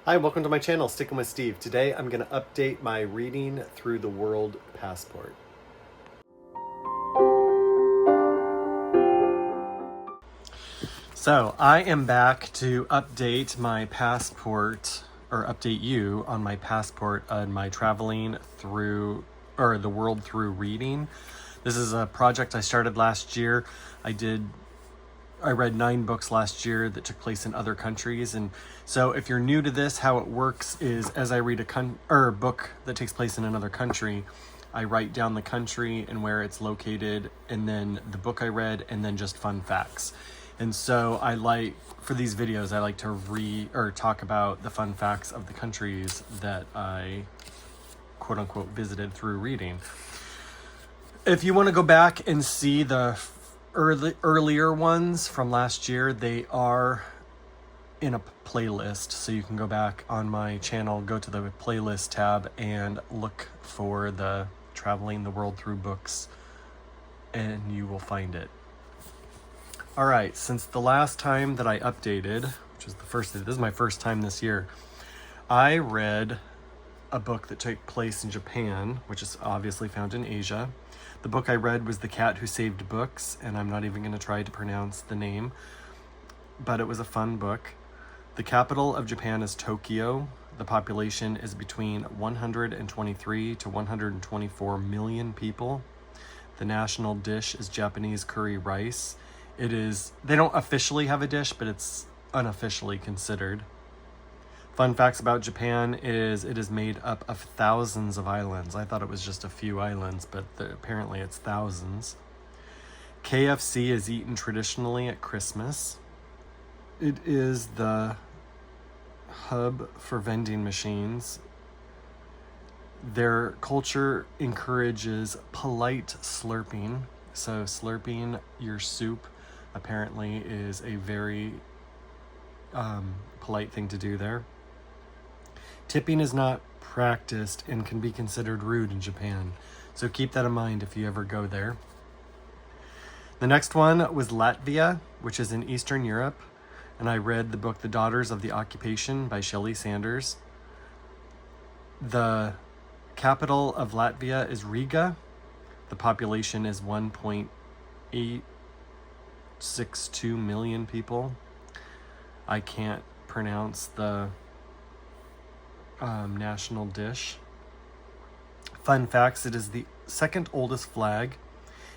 Hi, welcome to my channel, Sticking with Steve. Today I'm going to update my Reading Through the World passport. So I am back to update my passport, or update you on my passport and my traveling through, or the world through reading. This is a project I started last year. I read 9 books last year that took place in other countries. And so if you're new to this, how it works is as I read a book that takes place in another country, I write down the country and where it's located, and then the book I read, and then just fun facts. And so for these videos, I like to talk about the fun facts of the countries that I quote unquote visited through reading. If you want to go back and see the earlier ones from last year, they are in a playlist, so you can go back on my channel, go to the playlist tab and look for the Traveling the World Through books, and you will find it. All right, since the last time that I updated, which is this is my first time this year, I read a book that took place in Japan, which is obviously found in Asia. The book I read was The Cat Who Saved Books, and I'm not even going to try to pronounce the name, but it was a fun book. The capital of Japan is Tokyo. The population is between 123 to 124 million people. The national dish is Japanese curry rice. They don't officially have a dish, but it's unofficially considered. Fun facts about Japan is it is made up of thousands of islands. I thought it was just a few islands, but apparently it's thousands. KFC is eaten traditionally at Christmas. It is the hub for vending machines. Their culture encourages polite slurping. So slurping your soup apparently is a very polite thing to do there. Tipping is not practiced and can be considered rude in Japan, so keep that in mind if you ever go there. The next one was Latvia, which is in Eastern Europe, and I read the book The Daughters of the Occupation by Shelly Sanders. The capital of Latvia is Riga. The population is 1.862 million people. I can't pronounce the national dish. Fun facts: it is the second oldest flag.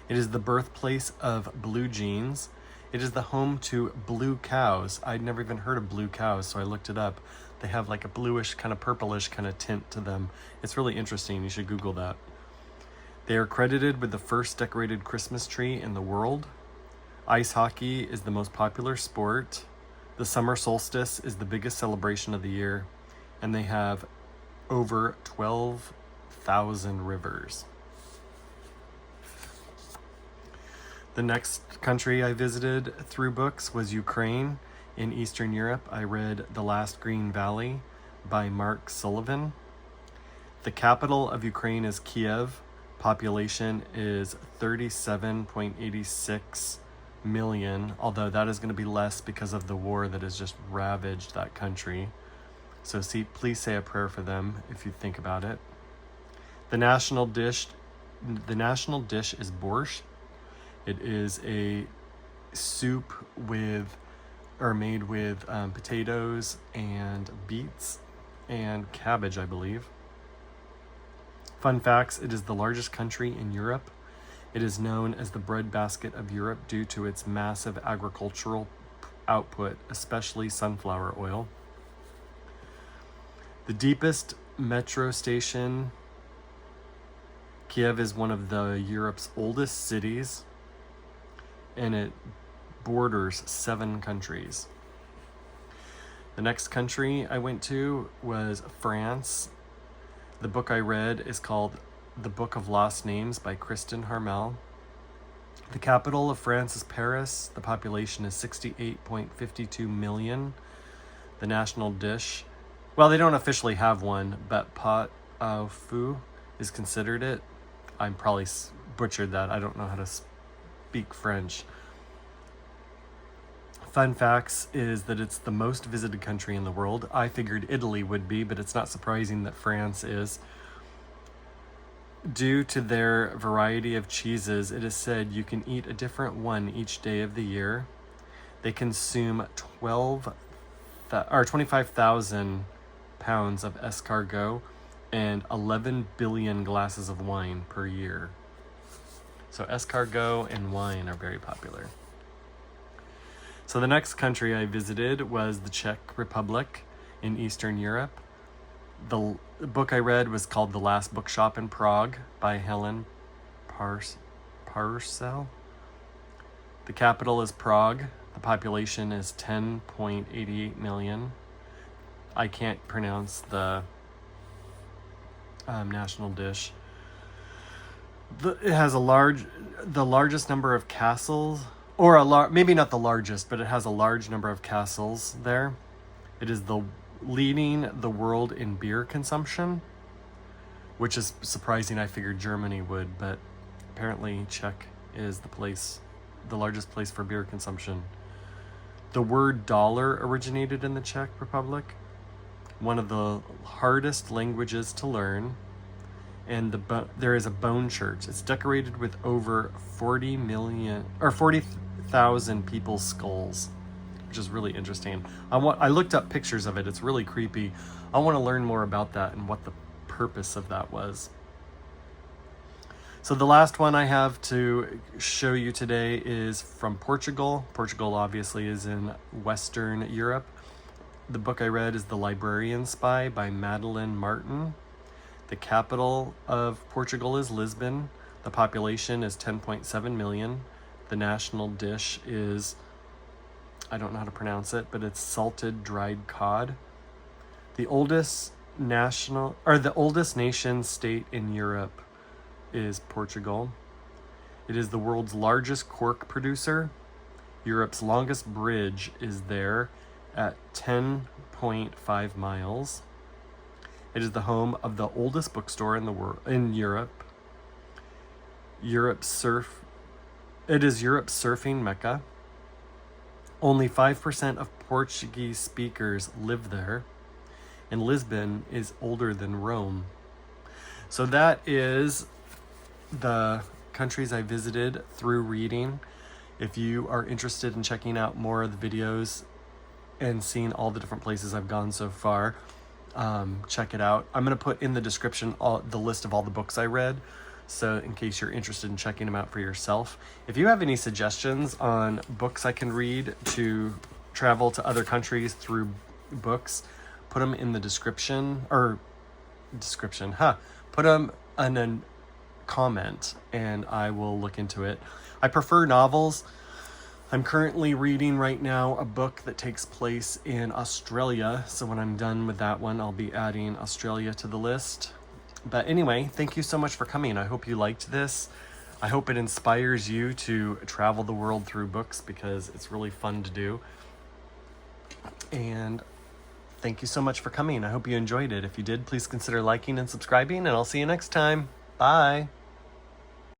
It is the birthplace of blue jeans. It is the home to blue cows. I'd never even heard of blue cows, so I looked it up. They have like a bluish, kind of purplish kind of tint to them. It's really interesting. You should Google that. They are credited with the first decorated Christmas tree in the world. Ice hockey is the most popular sport. The summer solstice is the biggest celebration of the year, and they have over 12,000 rivers. The next country I visited through books was Ukraine in Eastern Europe. I read The Last Green Valley by Mark Sullivan. The capital of Ukraine is Kiev. Population is 37.86 million, although that is going to be less because of the war that has just ravaged that country. So please say a prayer for them if you think about it. The national dish is borscht. It is a soup made with potatoes and beets and cabbage, I believe. Fun facts: it is the largest country in Europe. It is known as the breadbasket of Europe due to its massive agricultural output, especially sunflower oil. The deepest metro station, Kiev is one of Europe's oldest cities, and it borders 7 countries. The next country I went to was France. The book I read is called The Book of Lost Names by Kristin Harmel. The capital of France is Paris. The population is 68.52 million. The national dish, well, they don't officially have one, but pot au feu is considered it. I probably butchered that. I don't know how to speak French. Fun facts is that it's the most visited country in the world. I figured Italy would be, but it's not surprising that France is. Due to their variety of cheeses, it is said you can eat a different one each day of the year. They consume 25,000 pounds of escargot and 11 billion glasses of wine per year. So escargot and wine are very popular. So the next country I visited was the Czech Republic in Eastern Europe. The book I read was called The Last Bookshop in Prague by Helen Parcel. The capital is Prague. The population is 10.88 million. I can't pronounce the national dish. It has the largest number of castles, or maybe not the largest, but it has a large number of castles there. It is leading the world in beer consumption, which is surprising. I figured Germany would, but apparently Czech is the largest place for beer consumption. The word dollar originated in the Czech Republic, one of the hardest languages to learn. And there is a bone church. It's decorated with over 40,000 people's skulls, which is really interesting. I looked up pictures of it. It's really creepy. I want to learn more about that and what the purpose of that was. So the last one I have to show you today is from Portugal. Portugal obviously is in Western Europe. The book I read is The Librarian Spy by Madeleine Martin. The capital of Portugal is Lisbon. The population is 10.7 million. The national dish is, I don't know how to pronounce it, but it's salted dried cod. The oldest nation state in Europe is Portugal. It is the world's largest cork producer. Europe's longest bridge is there at 10.5 miles. It is the home of the oldest bookstore in the world in Europe. It is Europe's surfing mecca. Only 5% of Portuguese speakers live there, and Lisbon is older than Rome. So that is the countries I visited through reading. If you are interested in checking out more of the videos and seeing all the different places I've gone so far, check it out. I'm going to put in the description the list of all the books I read, so in case you're interested in checking them out for yourself. If you have any suggestions on books I can read to travel to other countries through books, put them in the description, put them in a comment and I will look into it. I prefer novels. I'm currently reading right now a book that takes place in Australia, so when I'm done with that one, I'll be adding Australia to the list. But anyway, thank you so much for coming. I hope you liked this. I hope it inspires you to travel the world through books, because it's really fun to do. And thank you so much for coming. I hope you enjoyed it. If you did, please consider liking and subscribing, and I'll see you next time. Bye.